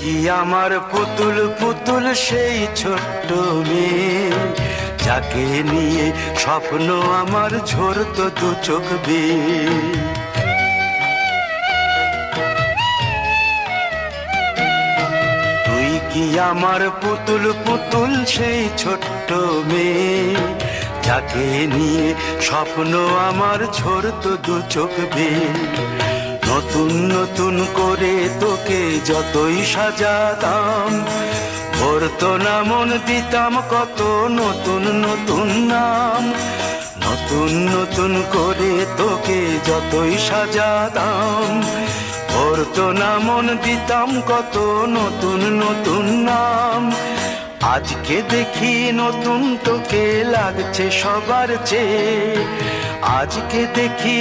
কি আমার পুতুল পুতুল সেই ছোট্ট মেয়ে, যাকে নিয়ে স্বপ্ন আমার ঝরতো দু চোখ বেয়ে। তুই কি আমার পুতুল পুতুল সেই ছোট্ট মেয়ে, যাকে নিয়ে স্বপ্ন আমার ঝরতো দু চোখ বেয়ে। নতুন নতুন করে তোকে যতই সাজাতাম, ভরতো না মন, দিতাম কত নতুন নতুন নাম। নতুন নতুন করে তোকে যতই সাজাতাম, ভরতো না মন, দিতাম কত নতুন নতুন নাম। আজকে দেখি নতুন তোকে লাগছে সবার চেয়ে, আজকে দেখি